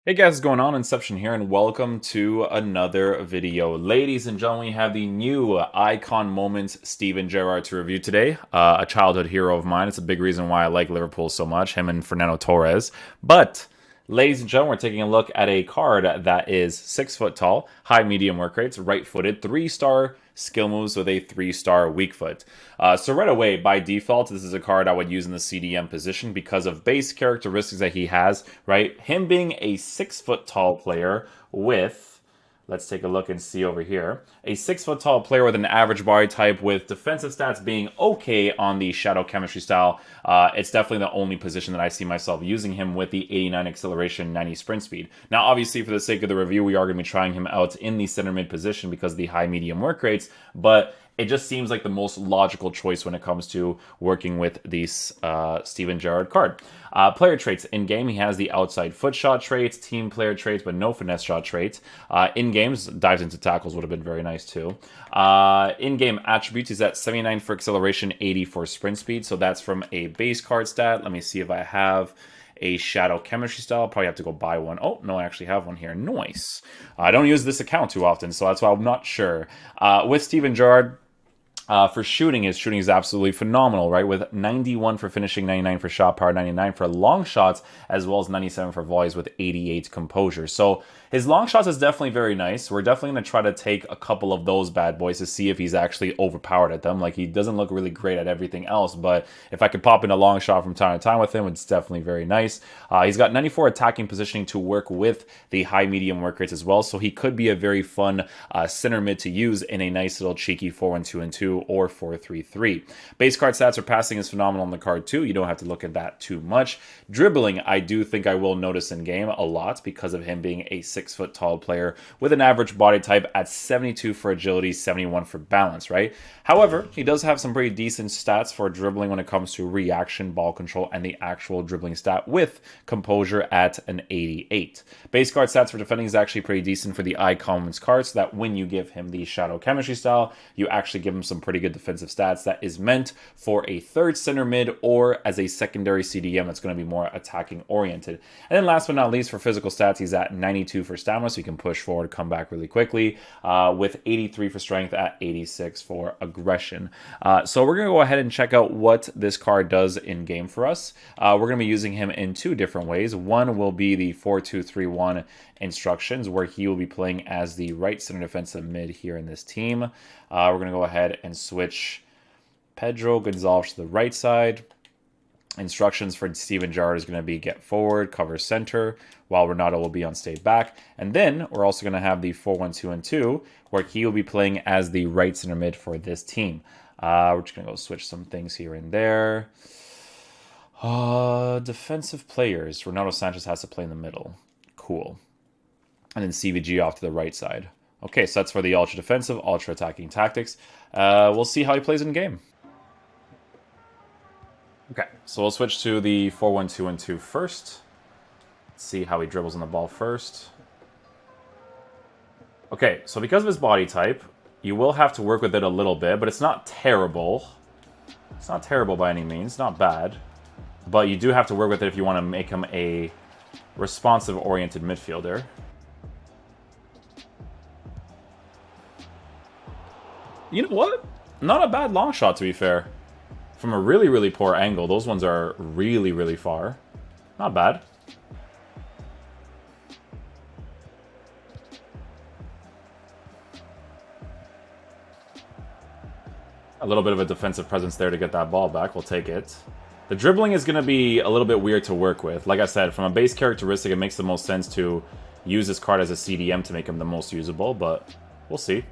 Hey guys, what's going on? Inception here, and welcome to another video. Ladies and gentlemen, we have the new Icon Moments Steven Gerrard to review today. A childhood hero of mine. It's a big reason why I like Liverpool so much, him and Fernando Torres. But, ladies and gentlemen, we're taking a look at a card that is 6 foot tall, high medium work rates, right-footed, 3-star skill moves with a 3-star weak foot. So right away, by default, this is a card I would use in the CDM position because of base characteristics that he has, right? Him being a 6 foot tall player with, let's take a look and see over here, a 6 foot tall player with an average body type with defensive stats being okay on the shadow chemistry style. It's definitely the only position that I see myself using him with the 89 acceleration, 90 sprint speed. Now, obviously, for the sake of the review, we are going to be trying him out in the center mid position because of the high medium work rates, but it just seems like the most logical choice when it comes to working with this Steven Gerrard card. Player traits. In game, he has the outside foot shot traits, team player traits, but no finesse shot traits. In games, dives into tackles would have been very nice too. In game attributes, he's at 79 for acceleration, 80 for sprint speed. So that's from a base card stat. Let me see if I have a shadow chemistry style. Probably have to go buy one. Oh, no, I actually have one here. Nice. I don't use this account too often, so that's why I'm not sure. With Steven Gerrard, for shooting, his shooting is absolutely phenomenal, right? With 91 for finishing, 99 for shot power, 99 for long shots, as well as 97 for volleys with 88 composure. So his long shots is definitely very nice. We're definitely going to try to take a couple of those bad boys to see if he's actually overpowered at them. Like, he doesn't look really great at everything else, but if I could pop in a long shot from time to time with him, it's definitely very nice. He's got 94 attacking positioning to work with the high medium work rates as well, so he could be a very fun center mid to use in a nice little cheeky 4-1-2-2 or 4-3-3. Base card stats for passing is phenomenal on the card too. You don't have to look at that too much. Dribbling, I do think I will notice in game a lot because of him being a 6 foot tall player with an average body type at 72 for agility, 71 for balance, right? However, he does have some pretty decent stats for dribbling when it comes to reaction, ball control, and the actual dribbling stat with composure at an 88. Base card stats for defending is actually pretty decent for the Icons card, so that when you give him the shadow chemistry style, you actually give him some pretty good defensive stats that is meant for a third center mid or as a secondary CDM that's going to be more attacking oriented. And then last but not least, for physical stats, he's at 92 for stamina, so he can push forward, come back really quickly, with 83 for strength at 86 for aggression. So we're going to go ahead and check out what this card does in game for us. We're going to be using him in two different ways. One will be the 4-2-3-1 instructions, where he will be playing as the right center defensive mid here in this team. We're going to go ahead and switch Pedro Gonzalez to the right side. Instructions for Steven Gerrard is going to be get forward, cover center, while Renato will be on stay back. And then we're also going to have the 4-1-2-2, where he will be playing as the right center mid for this team. We're just going to go switch some things here and there. Defensive players. Renato Sanchez has to play in the middle. Cool. And then CVG off to the right side. Okay, so that's for the ultra defensive, ultra attacking tactics. We'll see how he plays in game. Okay, so we'll switch to the 4-1-2-1-2 first. Let's see how he dribbles on the ball first. Okay, so because of his body type, you will have to work with it a little bit, but it's not terrible. It's not terrible by any means, not bad. But you do have to work with it if you want to make him a responsive-oriented midfielder. You know what? Not a bad long shot, to be fair. From a really, really poor angle, those ones are really, really far. Not bad. A little bit of a defensive presence there to get that ball back. We'll take it. The dribbling is going to be a little bit weird to work with. Like I said, from a base characteristic, it makes the most sense to use this card as a CDM to make him the most usable, but we'll see.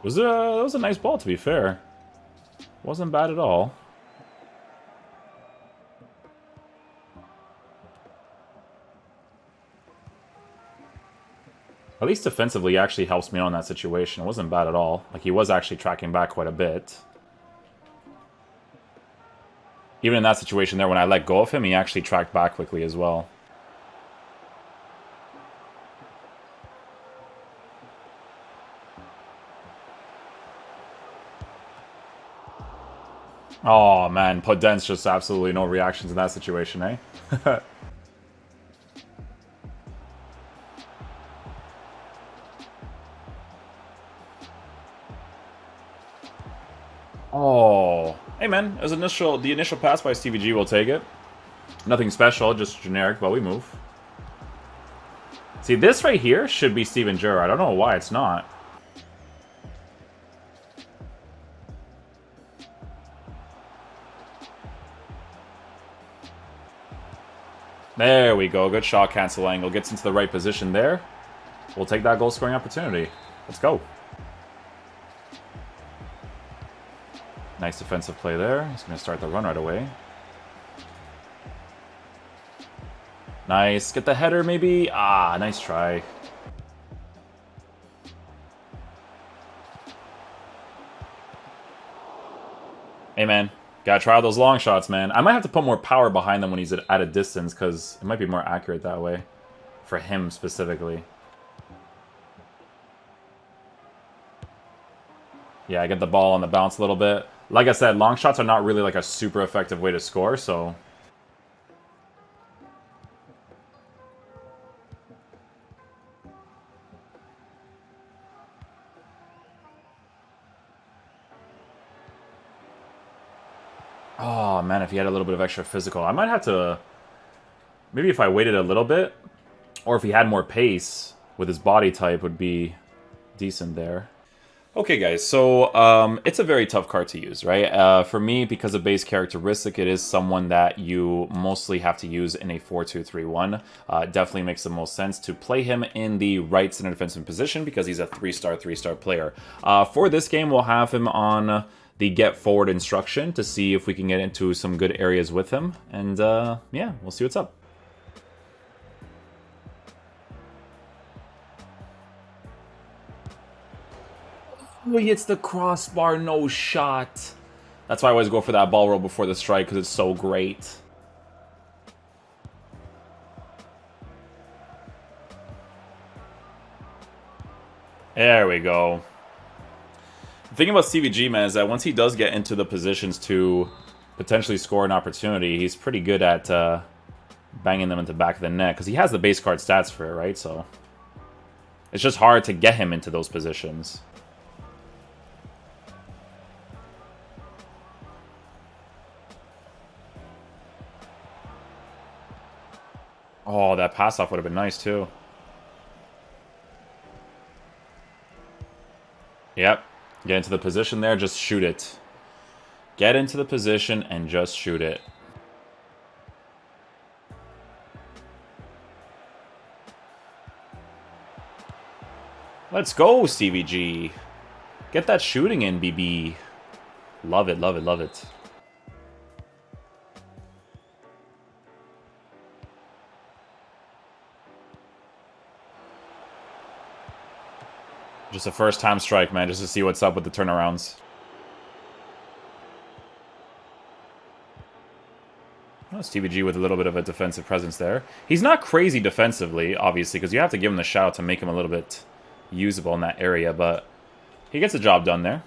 That was a nice ball, to be fair. Wasn't bad at all. At least defensively, he actually helps me on that situation. It wasn't bad at all. Like, he was actually tracking back quite a bit. Even in that situation there, when I let go of him, he actually tracked back quickly as well. Oh, man. Podence just absolutely no reactions in that situation, eh? Oh. Hey, man. As the initial pass by Stevie G, will take it. Nothing special, just generic, but we move. See, this right here should be Steven Gerrard. I don't know why it's not. There we go. Good shot cancel angle. Gets into the right position there. We'll take that goal scoring opportunity. Let's go. Nice defensive play there. He's going to start the run right away. Nice. Get the header maybe. Ah, nice try. Hey, man. Gotta try out those long shots, man. I might have to put more power behind them when he's at a distance, because it might be more accurate that way. For him, specifically. Yeah, I get the ball on the bounce a little bit. Like I said, long shots are not really like a super effective way to score, so... Oh, man, if he had a little bit of extra physical. I might have to... Maybe if I waited a little bit, or if he had more pace with his body type, would be decent there. Okay, guys, so it's a very tough card to use, right? For me, because of base characteristic, it is someone that you mostly have to use in a 4-2-3-1. Definitely makes the most sense to play him in the right center defensive position because he's a 3-star player. For this game, we'll have him on the get forward instruction to see if we can get into some good areas with him. And yeah, we'll see what's up. Oh, he hits the crossbar, no shot. That's why I always go for that ball roll before the strike, because it's so great. There we go. The thing about Stevie G, man, is that once he does get into the positions to potentially score an opportunity, he's pretty good at banging them into the back of the net, because he has the base card stats for it, right? So it's just hard to get him into those positions. Oh, that pass-off would have been nice, too. Yep. Get into the position there, just shoot it. Get into the position and just shoot it. Let's go, Stevie G. Get that shooting in, BB. Love it, love it, love it. Just a first-time strike, man, just to see what's up with the turnarounds. Oh, Stevie G with a little bit of a defensive presence there. He's not crazy defensively, obviously, because you have to give him the shout to make him a little bit usable in that area, but he gets the job done there.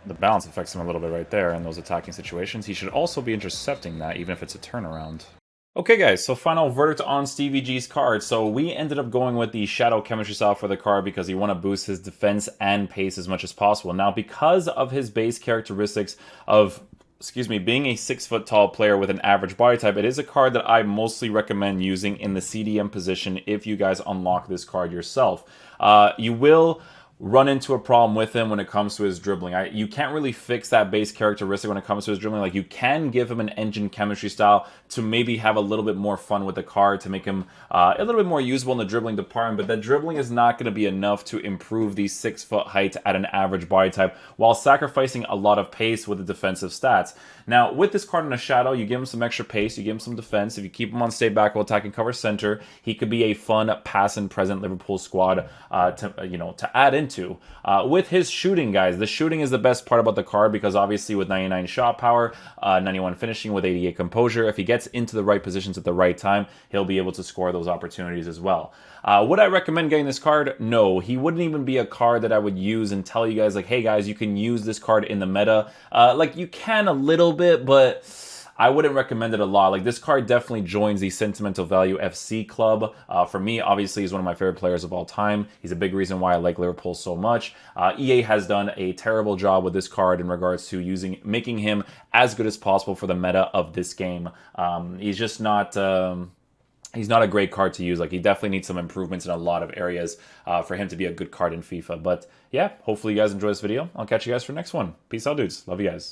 The balance affects him a little bit right there in those attacking situations. He should also be intercepting that, even if it's a turnaround. Okay, guys, so final verdict on Stevie G's card. So we ended up going with the Shadow Chemistry style for the card because you want to boost his defense and pace as much as possible. Now, because of his base characteristics of, being a 6-foot-tall player with an average body type, it is a card that I mostly recommend using in the CDM position if you guys unlock this card yourself. You will run into a problem with him when it comes to his dribbling. You can't really fix that base characteristic when it comes to his dribbling. Like, you can give him an engine chemistry style to maybe have a little bit more fun with the card, to make him a little bit more usable in the dribbling department, but that dribbling is not going to be enough to improve the 6-foot height at an average body type while sacrificing a lot of pace with the defensive stats. Now, with this card in a shadow, you give him some extra pace, you give him some defense. If you keep him on stay back while attacking cover center, he could be a fun pass and present Liverpool squad to add into into. With his shooting, guys, the shooting is the best part about the card because obviously with 99 shot power, 91 finishing with 88 composure, if he gets into the right positions at the right time, he'll be able to score those opportunities as well. Would I recommend getting this card? No, he wouldn't even be a card that I would use and tell you guys like, hey guys, you can use this card in the meta. Like you can a little bit, but I wouldn't recommend it a lot. Like this card definitely joins the Sentimental Value FC club. For me, obviously, he's one of my favorite players of all time. He's a big reason why I like Liverpool so much. EA has done a terrible job with this card in regards to making him as good as possible for the meta of this game. He's just not... he's not a great card to use. Like, he definitely needs some improvements in a lot of areas for him to be a good card in FIFA. But yeah, hopefully you guys enjoy this video. I'll catch you guys for the next one. Peace out, dudes. Love you guys.